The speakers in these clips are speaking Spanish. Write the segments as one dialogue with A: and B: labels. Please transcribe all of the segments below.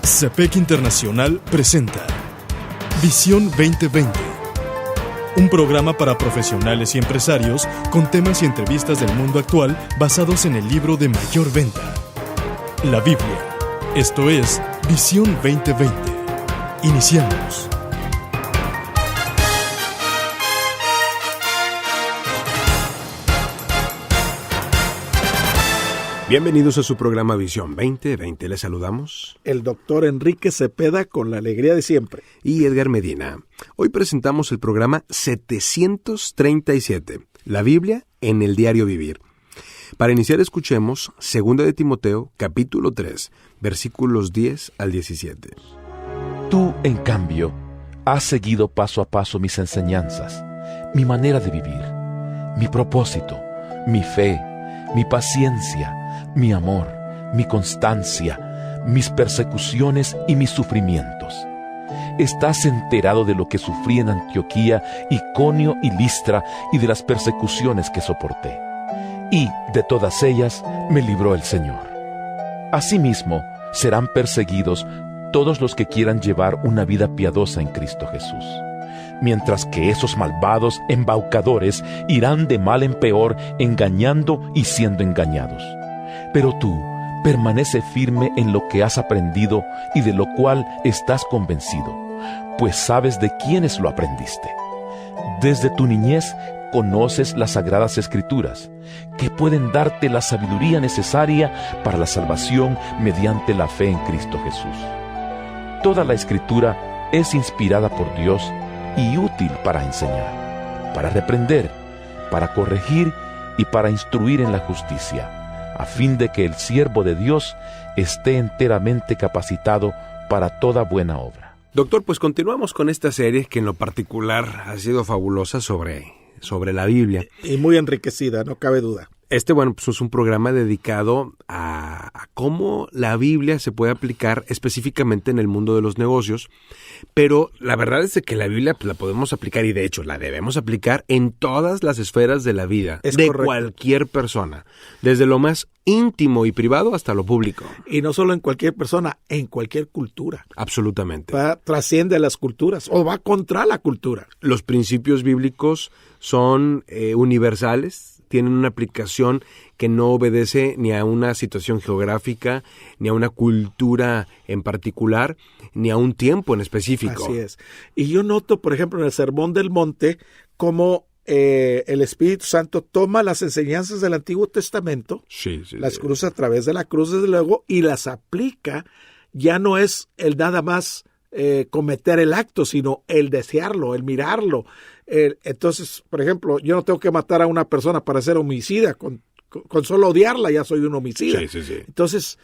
A: CEPEC Internacional presenta Visión 2020, un programa para profesionales y empresarios con temas y entrevistas del mundo actual basados en el libro de mayor venta, la Biblia. Esto es Visión 2020. Iniciamos.
B: Bienvenidos a su programa Visión 2020. Les saludamos
C: el doctor Enrique Cepeda con la alegría de siempre.
B: Y Edgar Medina. Hoy presentamos el programa 737, la Biblia en el diario vivir. Para iniciar escuchemos 2 de Timoteo, capítulo 3, versículos 10 al 17.
D: Tú, en cambio, has seguido paso a paso mis enseñanzas, mi manera de vivir, mi propósito, mi fe, mi paciencia, mi amor, mi constancia, mis persecuciones y mis sufrimientos. Estás enterado de lo que sufrí en Antioquía, Iconio y Listra y de las persecuciones que soporté. Y de todas ellas me libró el Señor. Asimismo, serán perseguidos todos los que quieran llevar una vida piadosa en Cristo Jesús. Mientras que esos malvados embaucadores irán de mal en peor, engañando y siendo engañados. Pero tú, permanece firme en lo que has aprendido y de lo cual estás convencido, pues sabes de quiénes lo aprendiste. Desde tu niñez conoces las Sagradas Escrituras, que pueden darte la sabiduría necesaria para la salvación mediante la fe en Cristo Jesús. Toda la Escritura es inspirada por Dios y útil para enseñar, para reprender, para corregir y para instruir en la justicia, a fin de que el siervo de Dios esté enteramente capacitado para toda buena obra.
B: Doctor, pues continuamos con esta serie que en lo particular ha sido fabulosa sobre la Biblia.
C: Y muy enriquecida, no cabe duda.
B: Pues es un programa dedicado a cómo la Biblia se puede aplicar específicamente en el mundo de los negocios, pero la verdad es que la Biblia la podemos aplicar, y de hecho la debemos aplicar en todas las esferas de la vida, cualquier persona, desde lo más íntimo y privado hasta lo público.
C: Y no solo en cualquier persona, en cualquier cultura.
B: Absolutamente.
C: Trasciende las culturas o va contra la cultura.
B: Los principios bíblicos son universales. Tienen una aplicación que no obedece ni a una situación geográfica, ni a una cultura en particular, ni a un tiempo en específico.
C: Así es. Y yo noto, por ejemplo, en el Sermón del Monte, cómo el Espíritu Santo toma las enseñanzas del Antiguo Testamento, las cruza a través de la cruz, desde luego, y las aplica. Ya no es el nada más cometer el acto, sino el desearlo, el mirarlo. Entonces, por ejemplo, yo no tengo que matar a una persona para ser homicida, con solo odiarla ya soy un homicida. Sí. Entonces,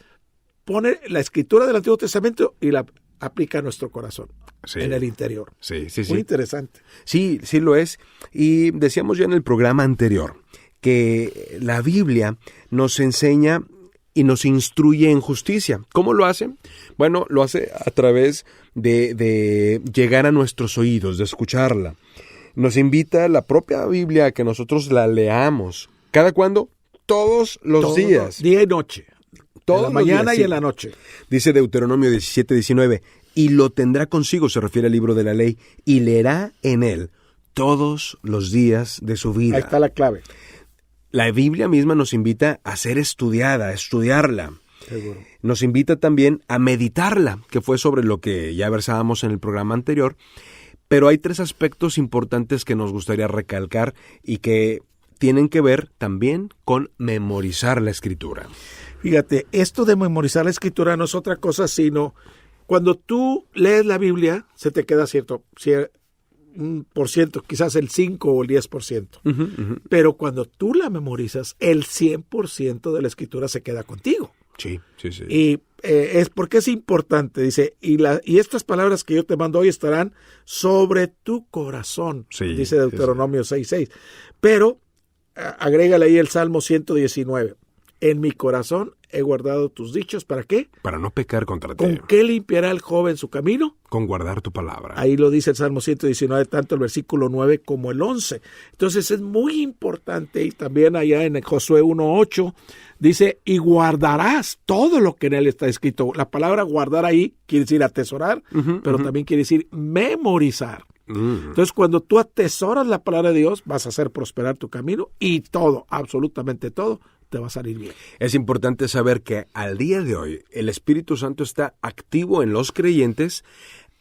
C: pone la escritura del Antiguo Testamento y la aplica a nuestro corazón, en el interior.
B: Sí.
C: Muy interesante.
B: Sí lo es. Y decíamos ya en el programa anterior que la Biblia nos enseña y nos instruye en justicia. ¿Cómo lo hace? Bueno, lo hace a través de llegar a nuestros oídos, de escucharla. Nos invita la propia Biblia a que nosotros la leamos. ¿Cada cuándo? Todos los días.
C: Día y noche.
B: Todos
C: en la mañana
B: días,
C: y en la noche.
B: Dice Deuteronomio 17:19, y lo tendrá consigo, se refiere al libro de la ley, y leerá en él todos los días de su vida.
C: Ahí está la clave.
B: La Biblia misma nos invita a ser estudiada, a estudiarla.
C: Seguro.
B: Nos invita también a meditarla, que fue sobre lo que ya versábamos en el programa anterior. Pero hay 3 aspectos importantes que nos gustaría recalcar y que tienen que ver también con memorizar la Escritura.
C: Fíjate, esto de memorizar la Escritura no es otra cosa, sino cuando tú lees la Biblia, se te queda un por ciento, quizás el 5 o el 10%. Pero cuando tú la memorizas, el 100% de la Escritura se queda contigo.
B: Sí.
C: Y es porque es importante, dice, y estas palabras que yo te mando hoy estarán sobre tu corazón, dice Deuteronomio 6:6. Pero agrégale ahí el Salmo 119. En mi corazón he guardado tus dichos, ¿para qué?
B: Para no pecar contra ti.
C: ¿Con qué limpiará el joven su camino?
B: Con guardar tu palabra.
C: Ahí lo dice el Salmo 119, tanto el versículo 9 como el 11. Entonces es muy importante, y también allá en Josué 1:8 Dice, y guardarás todo lo que en él está escrito. La palabra guardar ahí quiere decir atesorar, pero también quiere decir memorizar. Entonces, cuando tú atesoras la palabra de Dios, vas a hacer prosperar tu camino y todo, absolutamente todo, te va a salir bien.
B: Es importante saber que al día de hoy el Espíritu Santo está activo en los creyentes,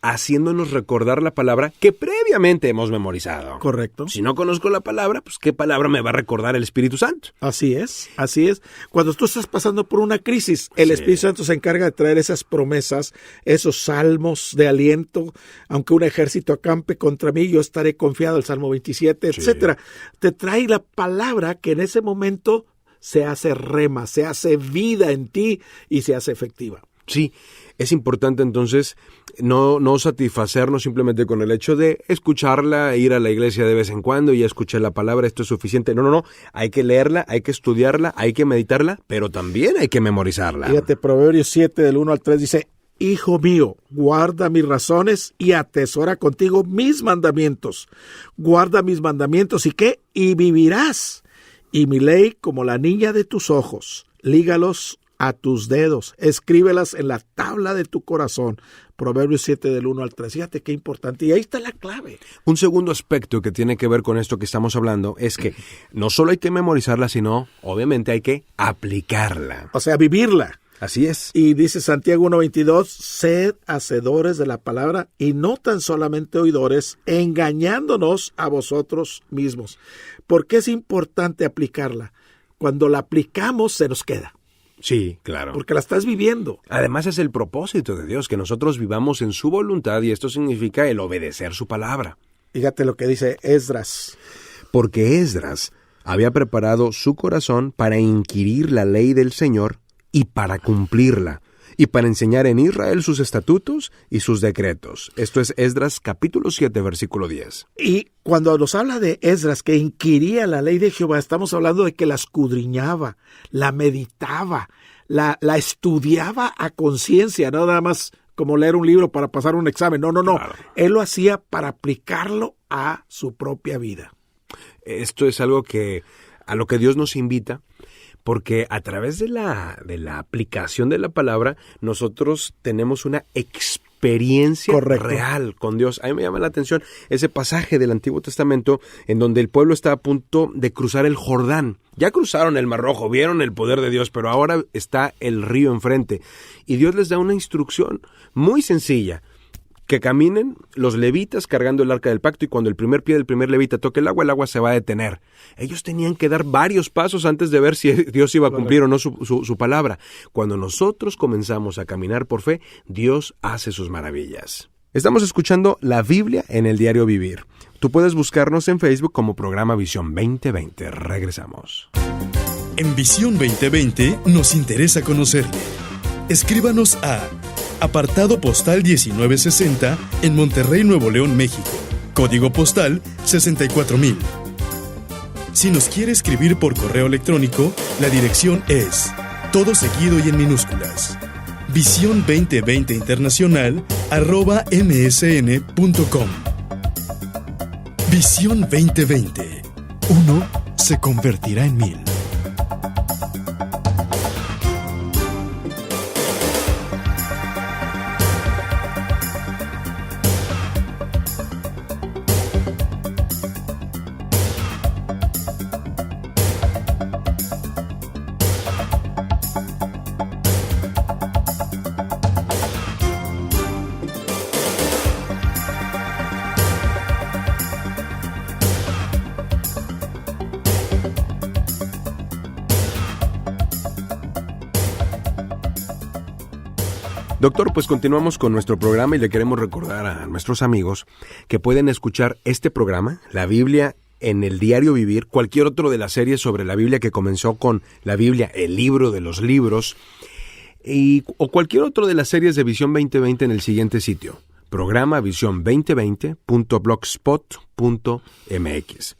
B: haciéndonos recordar la palabra que previamente hemos memorizado.
C: Correcto.
B: Si no conozco la palabra, pues ¿qué palabra me va a recordar el Espíritu Santo?
C: Así es, así es. Cuando tú estás pasando por una crisis, el Espíritu Santo se encarga de traer esas promesas, esos salmos de aliento. Aunque un ejército acampe contra mí, yo estaré confiado, el Salmo 27, etcétera. Te trae la palabra que en ese momento se hace rema, se hace vida en ti y se hace efectiva.
B: Sí, es importante entonces no satisfacernos simplemente con el hecho de escucharla, ir a la iglesia de vez en cuando y escuchar la palabra, esto es suficiente. No, hay que leerla, hay que estudiarla, hay que meditarla, pero también hay que memorizarla.
C: Fíjate, Proverbios 7 del 1 al 3 dice, Hijo mío, guarda mis razones y atesora contigo mis mandamientos. Guarda mis mandamientos, ¿y qué? Y vivirás. Y mi ley como la niña de tus ojos. Lígalos a tus dedos, escríbelas en la tabla de tu corazón. Proverbios 7 del 1 al 3. Fíjate qué importante. Y ahí está la clave.
B: Un segundo aspecto que tiene que ver con esto que estamos hablando es que no solo hay que memorizarla, sino obviamente hay que aplicarla.
C: O sea, vivirla.
B: Así es.
C: Y dice Santiago 1:22, sed hacedores de la palabra y no tan solamente oidores, engañándonos a vosotros mismos. ¿Por qué es importante aplicarla? Cuando la aplicamos se nos queda.
B: Sí, claro.
C: Porque la estás viviendo.
B: Además es el propósito de Dios, que nosotros vivamos en su voluntad y esto significa el obedecer su palabra.
C: Fíjate lo que dice Esdras.
B: Porque Esdras había preparado su corazón para inquirir la ley del Señor y para cumplirla, y para enseñar en Israel sus estatutos y sus decretos. Esto es Esdras capítulo 7, versículo 10.
C: Y cuando nos habla de Esdras que inquiría la ley de Jehová, estamos hablando de que la escudriñaba, la meditaba, la estudiaba a conciencia, no nada más como leer un libro para pasar un examen. No. Claro. Él lo hacía para aplicarlo a su propia vida.
B: Esto es algo a lo que Dios nos invita, porque a través de la aplicación de la palabra, nosotros tenemos una experiencia real con Dios. A mí me llama la atención ese pasaje del Antiguo Testamento en donde el pueblo está a punto de cruzar el Jordán. Ya cruzaron el Mar Rojo, vieron el poder de Dios, pero ahora está el río enfrente. Y Dios les da una instrucción muy sencilla. Que caminen los levitas cargando el arca del pacto y cuando el primer pie del primer levita toque el agua se va a detener. Ellos tenían que dar varios pasos antes de ver si Dios iba a cumplir o no su palabra. Cuando nosotros comenzamos a caminar por fe, Dios hace sus maravillas. Estamos escuchando la Biblia en el Diario Vivir. Tú puedes buscarnos en Facebook como Programa Visión 2020. Regresamos.
A: En Visión 2020 nos interesa conocerle. Escríbanos a Apartado postal 1960 en Monterrey, Nuevo León, México. Código postal 64000. Si nos quiere escribir por correo electrónico, la dirección es todo seguido y en minúsculas. Visión 2020 Internacional @msn.com. Visión 2020. Uno se convertirá en 1000.
B: Doctor, pues continuamos con nuestro programa y le queremos recordar a nuestros amigos que pueden escuchar este programa, La Biblia en el Diario Vivir, cualquier otro de las series sobre la Biblia que comenzó con la Biblia, el libro de los libros, o cualquier otro de las series de Visión 2020 en el siguiente sitio, programa visión2020.blogspot.mx.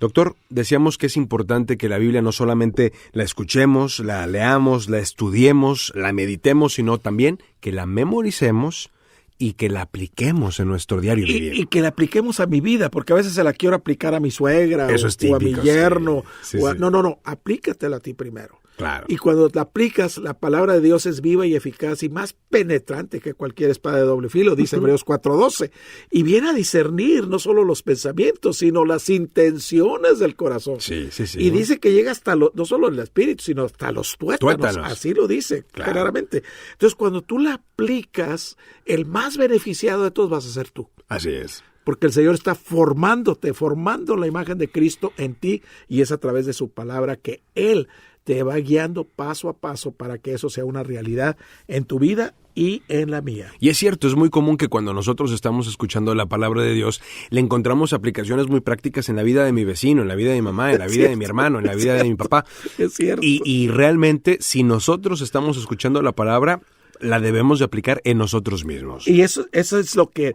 B: Doctor, decíamos que es importante que la Biblia no solamente la escuchemos, la leamos, la estudiemos, la meditemos, sino también que la memoricemos y que la apliquemos en nuestro diario vivir.
C: Y que la apliquemos a mi vida, porque a veces se la quiero aplicar a mi suegra.
B: Eso es típico,
C: o a mi yerno.
B: Sí.
C: No, aplícatela a ti primero.
B: Claro.
C: Y cuando la aplicas, la palabra de Dios es viva y eficaz y más penetrante que cualquier espada de doble filo, dice Hebreos 4:12. Y viene a discernir no solo los pensamientos, sino las intenciones del corazón.
B: Sí.
C: Y dice que llega hasta no solo el espíritu, sino hasta los tuétanos. Así lo dice claramente. Entonces, cuando tú la aplicas, el más beneficiado de todos vas a ser tú.
B: Así es.
C: Porque el Señor está formando la imagen de Cristo en ti, y es a través de su palabra que Él te va guiando paso a paso para que eso sea una realidad en tu vida y en la mía.
B: Y es cierto, es muy común que cuando nosotros estamos escuchando la palabra de Dios, le encontramos aplicaciones muy prácticas en la vida de mi vecino, en la vida de mi mamá, en la vida de mi hermano, en la vida de mi papá.
C: Es cierto.
B: Y realmente, si nosotros estamos escuchando la palabra, la debemos de aplicar en nosotros mismos.
C: Y eso es lo que...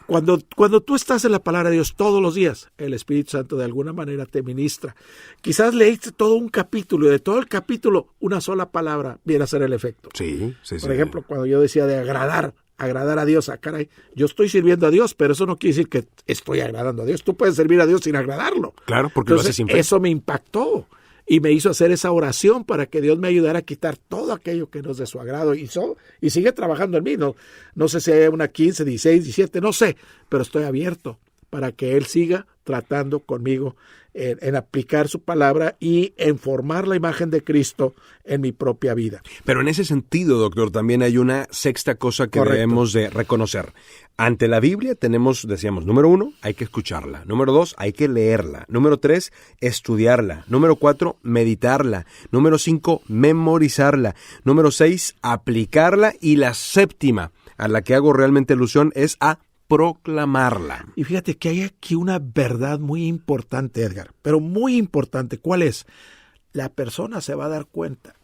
C: Cuando tú estás en la palabra de Dios todos los días, el Espíritu Santo de alguna manera te ministra. Quizás leíste todo un capítulo y de todo el capítulo una sola palabra viene a ser el efecto.
B: Sí.
C: Por ejemplo, cuando yo decía de agradar a Dios, caray, yo estoy sirviendo a Dios, pero eso no quiere decir que estoy agradando a Dios. Tú puedes servir a Dios sin agradarlo.
B: Claro, porque entonces, lo haces sin fe.
C: Eso me impactó. Y me hizo hacer esa oración para que Dios me ayudara a quitar todo aquello que no es de su agrado. Y sigue trabajando en mí. No sé si hay una 15, 16, 17, no sé. Pero estoy abierto para que Él siga tratando conmigo en aplicar su palabra y en formar la imagen de Cristo en mi propia vida.
B: Pero en ese sentido, doctor, también hay una sexta cosa que debemos de reconocer. Ante la Biblia decíamos, número 1, hay que escucharla. Número 2, hay que leerla. Número 3, estudiarla. Número 4, meditarla. Número 5, memorizarla. Número 6, aplicarla. Y la séptima, a la que hago realmente alusión, es a proclamarla.
C: Y fíjate que hay aquí una verdad muy importante, Edgar, pero muy importante. ¿Cuál es? La persona se va a dar cuenta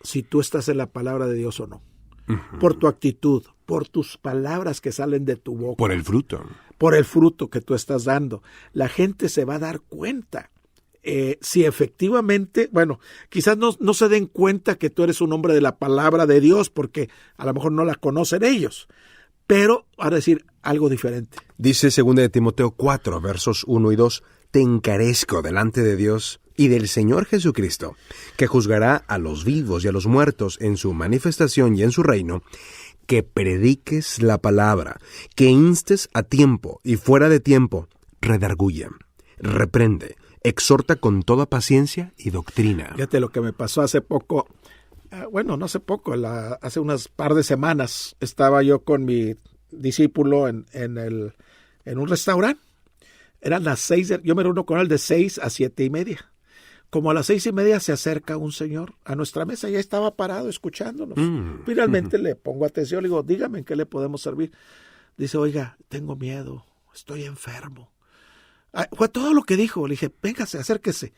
C: si tú estás en la palabra de Dios o no. Uh-huh. Por tu actitud, por tus palabras que salen de tu boca.
B: Por el fruto.
C: Por el fruto que tú estás dando. La gente se va a dar cuenta. Si efectivamente, quizás no se den cuenta que tú eres un hombre de la palabra de Dios, porque a lo mejor no la conocen ellos. Pero, a decir algo diferente.
B: Dice 2 de Timoteo 4, versos 1 y 2, te encarezco delante de Dios y del Señor Jesucristo, que juzgará a los vivos y a los muertos en su manifestación y en su reino, que prediques la palabra, que instes a tiempo y fuera de tiempo, redarguye, reprende, exhorta con toda paciencia y doctrina.
C: Fíjate lo que me pasó hace poco. No hace poco, hace unas par de semanas estaba yo con mi discípulo en un restaurante. Eran las 6, yo me reúno con él de 6 a 7:30. Como a las 6:30 se acerca un señor a nuestra mesa, ya estaba parado escuchándonos. Finalmente le pongo atención, le digo, dígame en qué le podemos servir. Dice, oiga, tengo miedo, estoy enfermo. Fue todo lo que dijo. Le dije, véngase, acérquese.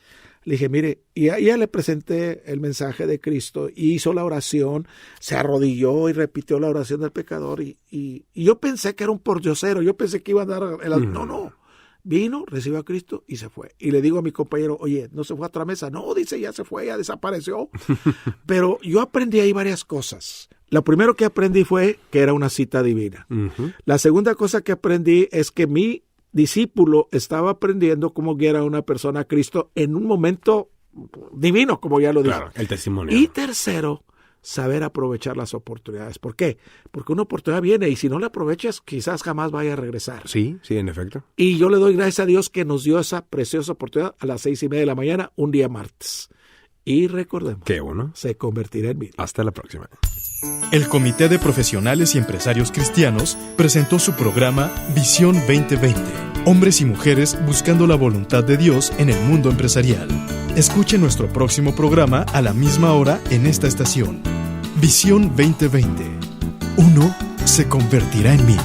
C: Le dije, mire, y ya le presenté el mensaje de Cristo, y hizo la oración, se arrodilló y repitió la oración del pecador, y yo pensé que era un pordiosero, yo pensé que iba a dar... No, vino, recibió a Cristo y se fue. Y le digo a mi compañero, oye, ¿no se fue a otra mesa? No, dice, ya se fue, ya desapareció. Pero yo aprendí ahí varias cosas. Lo primero que aprendí fue que era una cita divina. Uh-huh. La segunda cosa que aprendí es que mi discípulo estaba aprendiendo cómo guiar a una persona a Cristo en un momento divino, como ya lo dije.
B: Claro, el testimonio.
C: Y tercero, saber aprovechar las oportunidades. ¿Por qué? Porque una oportunidad viene y si no la aprovechas, quizás jamás vaya a regresar.
B: Sí, en efecto.
C: Y yo le doy gracias a Dios que nos dio esa preciosa oportunidad a las 6:30 de la mañana, un día martes. Y recordemos,
B: qué bueno,
C: se convertirá en mí.
B: Hasta la próxima.
A: El Comité de Profesionales y Empresarios Cristianos presentó su programa Visión 2020. Hombres y mujeres buscando la voluntad de Dios en el mundo empresarial. Escuche nuestro próximo programa a la misma hora en esta estación. Visión 2020. Uno se convertirá en 1000.